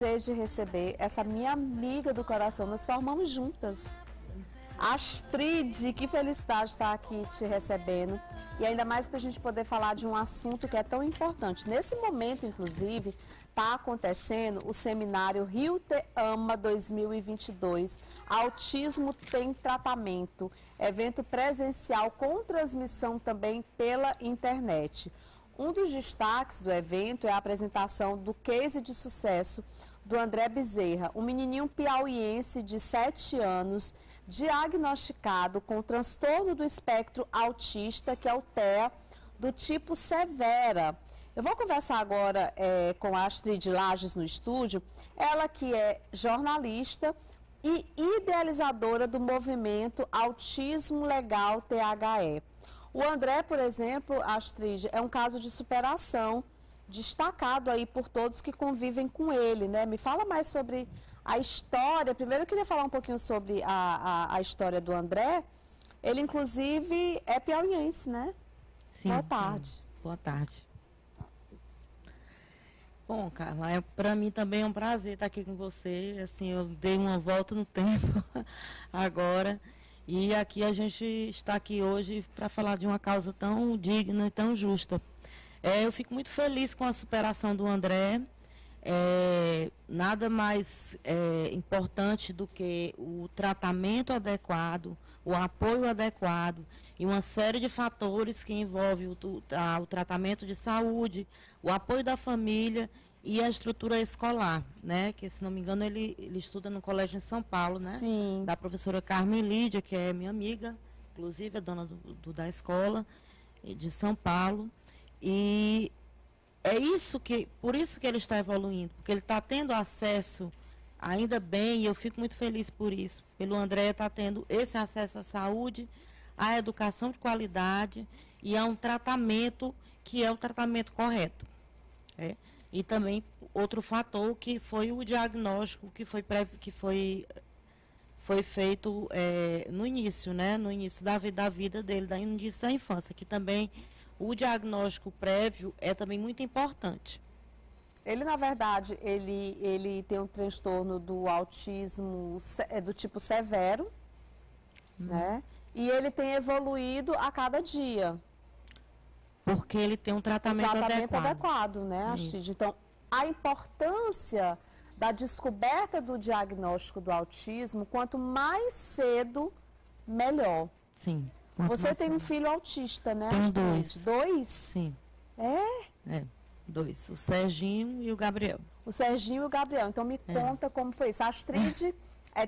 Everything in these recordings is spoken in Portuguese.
De receber essa minha amiga do coração, nós formamos juntas. Astrid, que felicidade estar aqui te recebendo e ainda mais para a gente poder falar de um assunto que é tão importante. Nesse momento, inclusive, está acontecendo o seminário Rio Te Ama 2022, Autismo Tem Tratamento, evento presencial com transmissão também pela internet. Um dos destaques do evento é a apresentação do case de sucesso do André Bezerra, um menininho piauiense de 7 anos, diagnosticado com transtorno do espectro autista, que é o TEA, do tipo severa. Eu vou conversar agora com a Astrid Lages no estúdio, ela que é jornalista e idealizadora do movimento Autismo Legal THE. O André, por exemplo, Astrid, é um caso de superação destacado aí por todos que convivem com ele, né? Me fala mais sobre a história. Primeiro eu queria falar um pouquinho sobre a história do André. Ele, inclusive, é piauiense, né? Sim. Boa tarde. Boa tarde. Bom, Carla, para mim também é um prazer estar aqui com você. Assim, eu dei uma volta no tempo agora. E aqui a gente está aqui hoje para falar de uma causa tão digna e tão justa. Eu fico muito feliz com a superação do André. Nada mais importante do que o tratamento adequado, o apoio adequado e uma série de fatores que envolvem o tratamento de saúde, o apoio da família e a estrutura escolar, né? Que, se não me engano, ele estuda no colégio em São Paulo, né? Sim. Da professora Carmen Lídia, que é minha amiga, inclusive é dona da escola de São Paulo. E por isso que ele está evoluindo, porque ele está tendo acesso, ainda bem, e eu fico muito feliz por isso, pelo André estar tendo esse acesso à saúde, à educação de qualidade e a um tratamento que é o tratamento correto. E também outro fator que foi o diagnóstico que foi feito no início, né? No início da vida dele, no início da infância, que também o diagnóstico prévio é também muito importante. Ele, na verdade, ele tem um transtorno do autismo do tipo severo, né? E ele tem evoluído a cada dia. Porque ele tem um tratamento adequado, né, Astrid? Então, a importância da descoberta do diagnóstico do autismo, quanto mais cedo, melhor. Sim. Você tem um filho autista, né? Tenho dois. Dois? Sim. Dois. O Serginho e o Gabriel. O Serginho e o Gabriel. Então, me conta como foi isso. A Astrid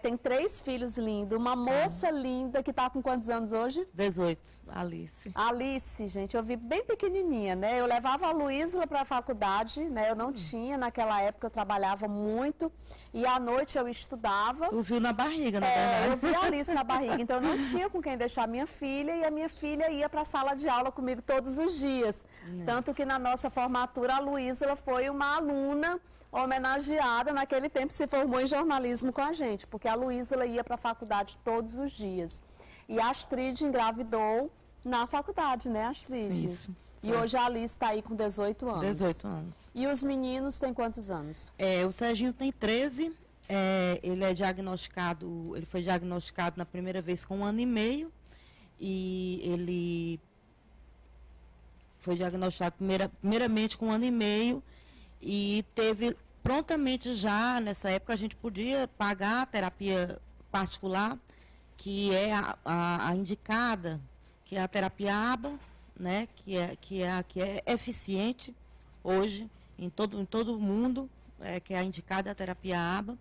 tem 3 filhos lindos, uma moça linda que está com quantos anos hoje? 18, Alice. Alice, gente, eu vi bem pequenininha, né? Eu levava a Luísla para a faculdade, né? Eu não tinha, naquela época eu trabalhava muito e à noite eu estudava. Tu viu na barriga, na verdade. Eu vi a Alice na barriga, então eu não tinha com quem deixar minha filha e a minha filha ia para a sala de aula comigo todos os dias. Tanto que na nossa formatura a Luísla foi uma aluna homenageada, naquele tempo se formou em jornalismo com a gente, porque a Luísla ia para a faculdade todos os dias. E a Astrid engravidou na faculdade, né, Astrid? Isso. E hoje a Alice está aí com 18 anos. 18 anos. E os meninos têm quantos anos? O Serginho tem 13, ele foi diagnosticado na primeira vez com 1 ano e meio, e ele foi diagnosticado primeiramente com 1 ano e meio, e teve prontamente já, nessa época, a gente podia pagar a terapia particular, que é a indicada, que é a terapia ABA, né, que é eficiente hoje em todo o mundo, que é a indicada a terapia ABA.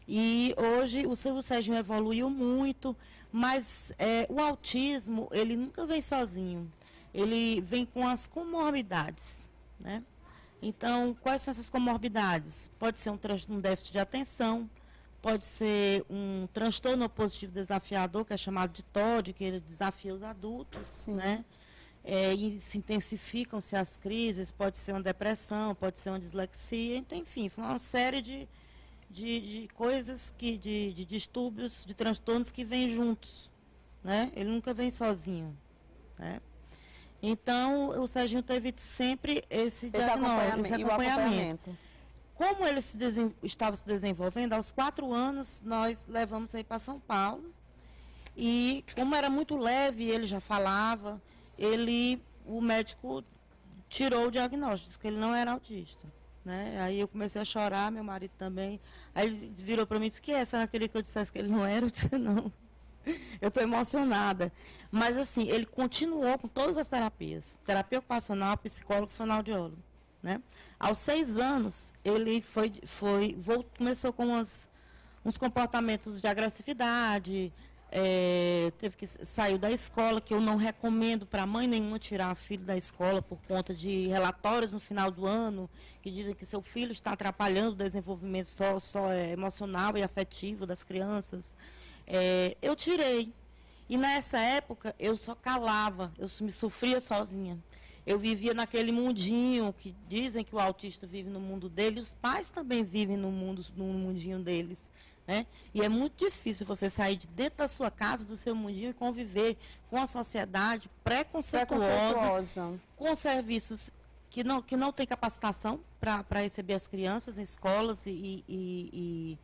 E hoje o Serginho evoluiu muito, mas o autismo, ele nunca vem sozinho, ele vem com as comorbidades, né? Então, quais são essas comorbidades? Pode ser um déficit de atenção, pode ser um transtorno opositivo desafiador, que é chamado de TOD, que ele desafia os adultos. Sim. Né? E se intensificam-se as crises, pode ser uma depressão, pode ser uma dislexia, então, enfim, uma série de coisas, de distúrbios, de transtornos que vêm juntos, né? Ele nunca vem sozinho, né? Então, o Serginho teve sempre esse diagnóstico, esse acompanhamento. como ele estava se desenvolvendo, aos 4 anos, nós levamos ele para São Paulo. E como era muito leve, ele já falava, o médico tirou o diagnóstico, disse que ele não era autista. Né? Aí eu comecei a chorar, meu marido também. Aí ele virou para mim e disse, que você não queria que eu dissesse que ele não era? Eu disse, não. Eu estou emocionada. Mas assim, ele continuou com todas as terapias. Terapia ocupacional, psicólogo, fonoaudiólogo. Né? Aos 6 anos, ele começou com uns comportamentos de agressividade, teve que sair da escola, que eu não recomendo para mãe nenhuma tirar filho da escola por conta de relatórios no final do ano, que dizem que seu filho está atrapalhando o desenvolvimento emocional e afetivo das crianças. Eu tirei. E nessa época, eu só calava, eu me sofria sozinha. Eu vivia naquele mundinho que dizem que o autista vive no mundo dele, os pais também vivem no mundinho deles. Né? E é muito difícil você sair de dentro da sua casa, do seu mundinho, e conviver com a sociedade preconceituosa, com serviços que não tem capacitação para receber as crianças em escolas e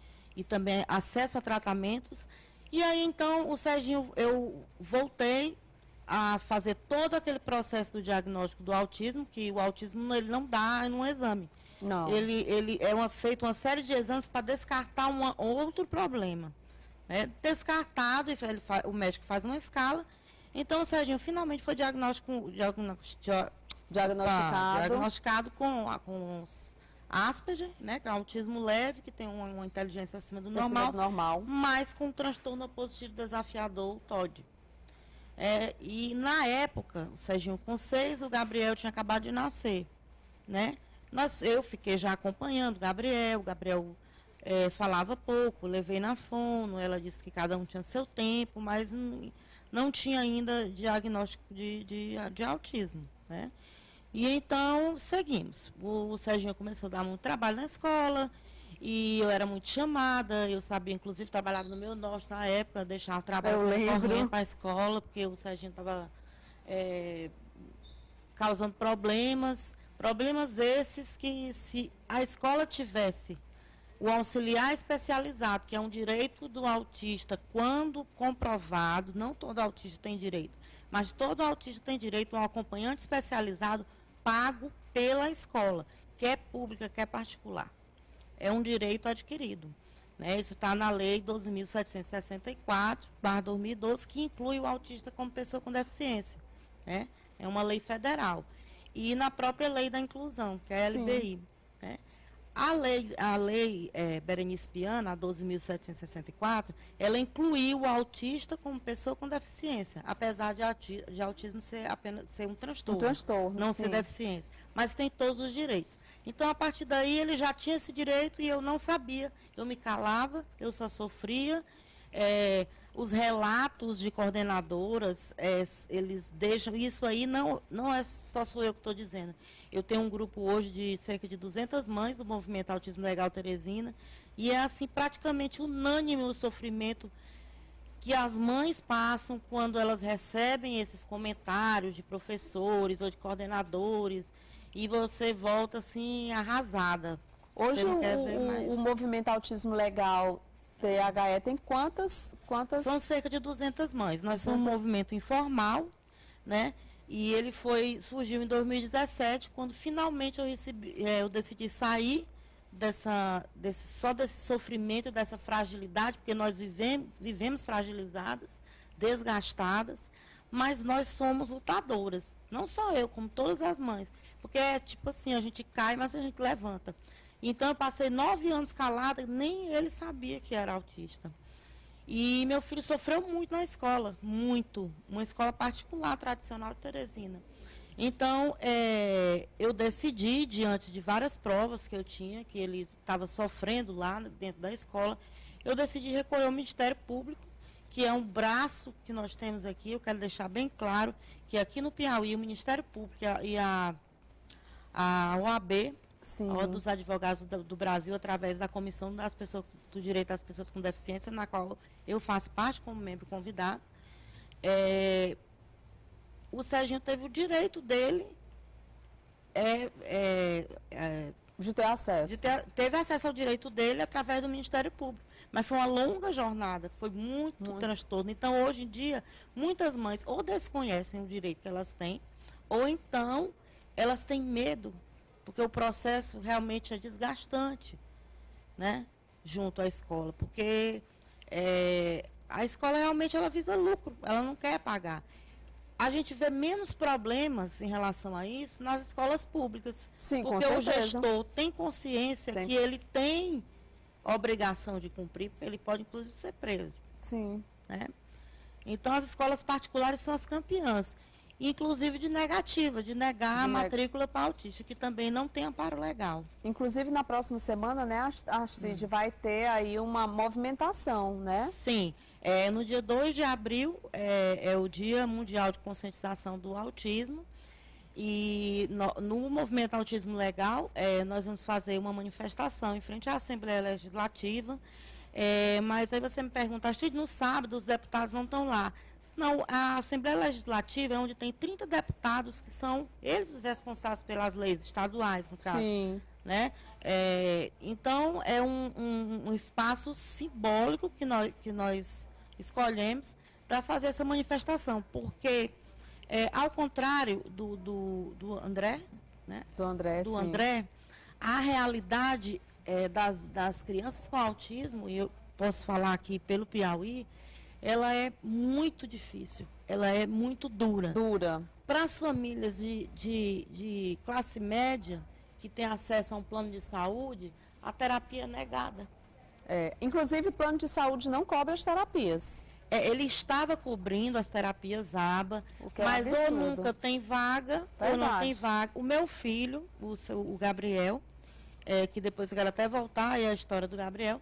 também acesso a tratamentos. E aí, então, o Serginho, eu voltei a fazer todo aquele processo do diagnóstico do autismo, que o autismo ele não dá num exame. Não. Ele feito uma série de exames para descartar outro problema. Né? Descartado, o médico faz uma escala. Então, o Serginho finalmente foi diagnosticado com Asperger, né, que é um autismo leve, que tem uma inteligência acima do normal, mas com transtorno opositivo desafiador, o TOD. E na época, o Serginho com 6, o Gabriel tinha acabado de nascer, né? Eu fiquei já acompanhando o Gabriel falava pouco, levei na fono, ela disse que cada um tinha seu tempo, mas não tinha ainda diagnóstico de autismo, né? E então, seguimos. O Serginho começou a dar muito trabalho na escola, e eu era muito chamada, eu sabia, inclusive, trabalhava no meu norte na época, deixava o trabalho correndo para a escola, porque o Serginho estava causando problemas esses que, se a escola tivesse o auxiliar especializado, que é um direito do autista, quando comprovado, não todo autista tem direito, mas todo autista tem direito a um acompanhante especializado pago pela escola, quer pública, quer particular. É um direito adquirido. Né? Isso está na Lei 12.764/2012, que inclui o autista como pessoa com deficiência. Né? É uma lei federal. E na própria Lei da Inclusão, que é a LBI. Né? A lei Berenice Piana, a 12.764, ela incluiu o autista como pessoa com deficiência, apesar de autismo ser um transtorno, não ser deficiência. Mas tem todos os direitos. Então, a partir daí, ele já tinha esse direito e eu não sabia. Eu me calava, eu só sofria. Os relatos de coordenadoras, eles deixam, isso aí não é sou eu que estou dizendo. Eu tenho um grupo hoje de cerca de 200 mães do Movimento Autismo Legal Teresina, e é assim praticamente unânime o sofrimento que as mães passam quando elas recebem esses comentários de professores ou de coordenadores, e você volta assim arrasada. Hoje o Movimento Autismo Legal THE tem quantas? São cerca de 200 mães. Nós somos um movimento informal, né? E ele surgiu em 2017, quando finalmente eu decidi sair desse sofrimento, dessa fragilidade, porque nós vivemos fragilizadas, desgastadas, mas nós somos lutadoras. Não só eu, como todas as mães. Porque é tipo assim, a gente cai, mas a gente levanta. Então, eu passei 9 anos calada, nem ele sabia que era autista. E meu filho sofreu muito na escola, muito. Uma escola particular, tradicional de Teresina. Então, eu decidi, diante de várias provas que eu tinha, que ele estava sofrendo lá dentro da escola, eu decidi recorrer ao Ministério Público, que é um braço que nós temos aqui. Eu quero deixar bem claro que aqui no Piauí, o Ministério Público e a OAB, a Ordem dos Advogados do Brasil, através da Comissão do Direito das Pessoas com Deficiência, na qual eu faço parte como membro convidado, o Serginho teve o direito dele De ter acesso. Teve acesso ao direito dele através do Ministério Público. Mas foi uma longa jornada, foi muito transtorno. Então, hoje em dia, muitas mães ou desconhecem o direito que elas têm, ou então elas têm medo, porque o processo realmente é desgastante, né, junto à escola. Porque a escola realmente ela visa lucro, ela não quer pagar. A gente vê menos problemas em relação a isso nas escolas públicas. Sim, porque com o certeza. gestor tem consciência que ele tem obrigação de cumprir, porque ele pode, inclusive, ser preso. Sim. Né? Então, as escolas particulares são as campeãs, inclusive de negativa, de negar a matrícula para autista, que também não tem amparo legal. Inclusive, na próxima semana, né, Astrid, vai ter aí uma movimentação, né? Sim. No dia 2 de abril, é o Dia Mundial de Conscientização do Autismo. E no Movimento Autismo Legal, nós vamos fazer uma manifestação em frente à Assembleia Legislativa. Mas aí você me pergunta, Astrid, no sábado os deputados não estão lá. Não, a Assembleia Legislativa é onde tem 30 deputados que são eles os responsáveis pelas leis estaduais, no caso. Sim. Né? Então, é um espaço simbólico que nós escolhemos para fazer essa manifestação, porque, ao contrário do André, né? Do André, a realidade das crianças com autismo, e eu posso falar aqui pelo Piauí, ela é muito difícil, ela é muito dura. Para as famílias de classe média, que têm acesso a um plano de saúde, a terapia é negada. Inclusive, o plano de saúde não cobre as terapias. Ele estava cobrindo as terapias ABA, mas ou nunca tem vaga, ou não tem vaga. O meu filho, o Gabriel, que depois eu quero até voltar aí a história do Gabriel,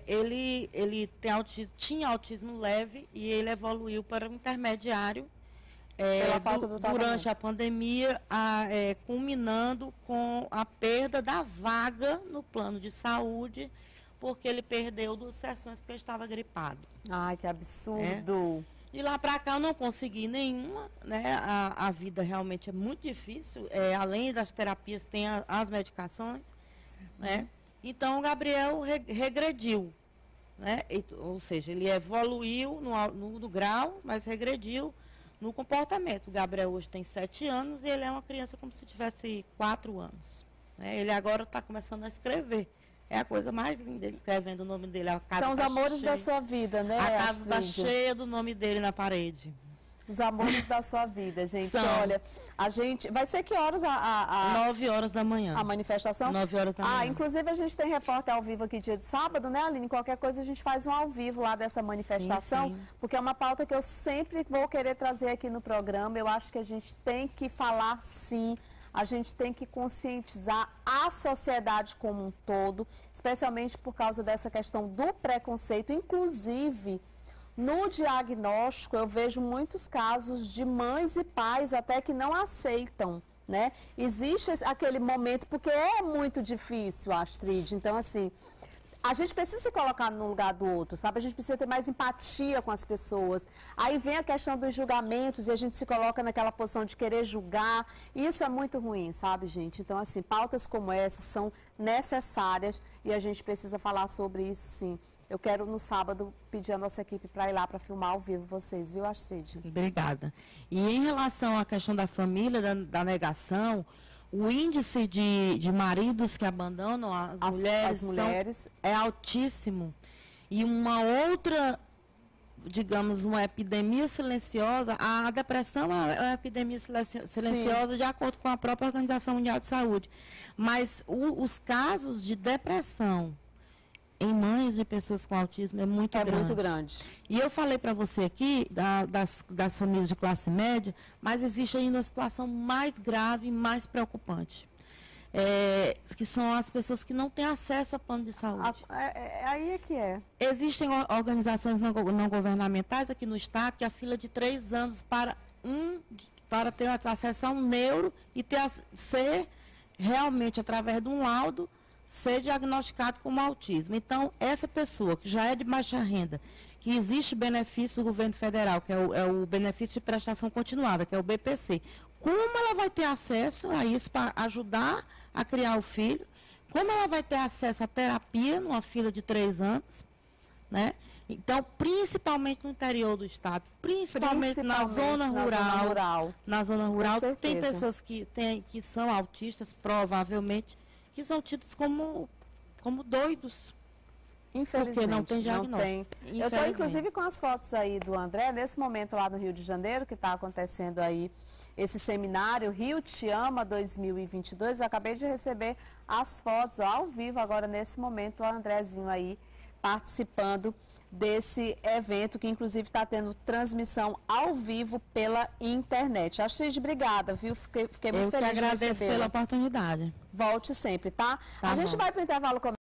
ele tinha autismo leve e ele evoluiu para o intermediário pela falta do durante a pandemia, culminando com a perda da vaga no plano de saúde, porque ele perdeu 2 sessões porque estava gripado. Ai, que absurdo. De lá para cá eu não consegui nenhuma, né? A vida realmente é muito difícil, além das terapias tem as medicações, né? Então o Gabriel regrediu, né? Ou seja, ele evoluiu no grau, mas regrediu no comportamento. O Gabriel hoje tem 7 anos e ele é uma criança como se tivesse 4 anos. Né? Ele agora está começando a escrever. É a coisa mais linda, ele escrevendo o nome dele. São os amores da sua vida, né? A casa está cheia do nome dele na parede. Os amores da sua vida, gente. Olha, a gente... Vai ser que horas 9 horas da manhã. A manifestação? 9 horas da manhã. Inclusive a gente tem repórter ao vivo aqui dia de sábado, né, Aline? Qualquer coisa a gente faz um ao vivo lá dessa manifestação, sim. Porque é uma pauta que eu sempre vou querer trazer aqui no programa. Eu acho que a gente tem que falar sim. A gente tem que conscientizar a sociedade como um todo, especialmente por causa dessa questão do preconceito. Inclusive, no diagnóstico, eu vejo muitos casos de mães e pais até que não aceitam, né? Existe aquele momento, porque é muito difícil, Astrid. Então, assim, a gente precisa se colocar no lugar do outro, sabe? A gente precisa ter mais empatia com as pessoas. Aí vem a questão dos julgamentos e a gente se coloca naquela posição de querer julgar. E isso é muito ruim, sabe, gente? Então, assim, pautas como essa são necessárias e a gente precisa falar sobre isso, sim. Eu quero, no sábado, pedir a nossa equipe para ir lá para filmar ao vivo vocês, viu, Astrid? Obrigada. E em relação à questão da família, da negação, o índice de maridos que abandonam as mulheres é altíssimo. E uma outra, digamos, uma epidemia silenciosa, a depressão é uma epidemia silenciosa, sim, de acordo com a própria Organização Mundial de Saúde. Mas os casos de depressão em mães de pessoas com autismo é muito grande. É muito grande. E eu falei para você aqui das famílias de classe média, mas existe ainda uma situação mais grave e mais preocupante. Que são as pessoas que não têm acesso a plano de saúde. Aí é que é. Existem organizações não governamentais aqui no estado que a fila de 3 anos para ter acesso a um neuro e ser realmente, através de um laudo, ser diagnosticado como autismo. Então, essa pessoa que já é de baixa renda, que existe benefício do governo federal, que é o benefício de prestação continuada, que é o BPC, como ela vai ter acesso a isso para ajudar a criar o filho. Como ela vai ter acesso à terapia numa fila de 3 anos, né? Então, principalmente no interior do estado, principalmente na zona rural. Na zona rural, tem pessoas que são autistas, provavelmente, que são tidos como doidos. Infelizmente, porque não tem diagnóstico. Eu estou, inclusive, com as fotos aí do André, nesse momento lá no Rio de Janeiro, que está acontecendo aí esse seminário Rio Te Ama 2022. Eu acabei de receber as fotos ao vivo agora, nesse momento, o Andrezinho aí participando desse evento, que inclusive está tendo transmissão ao vivo pela internet. Astrid, obrigada, viu? Fiquei muito feliz de receber. Eu que agradeço pela oportunidade. Volte sempre, tá? A gente vai para o intervalo comercial.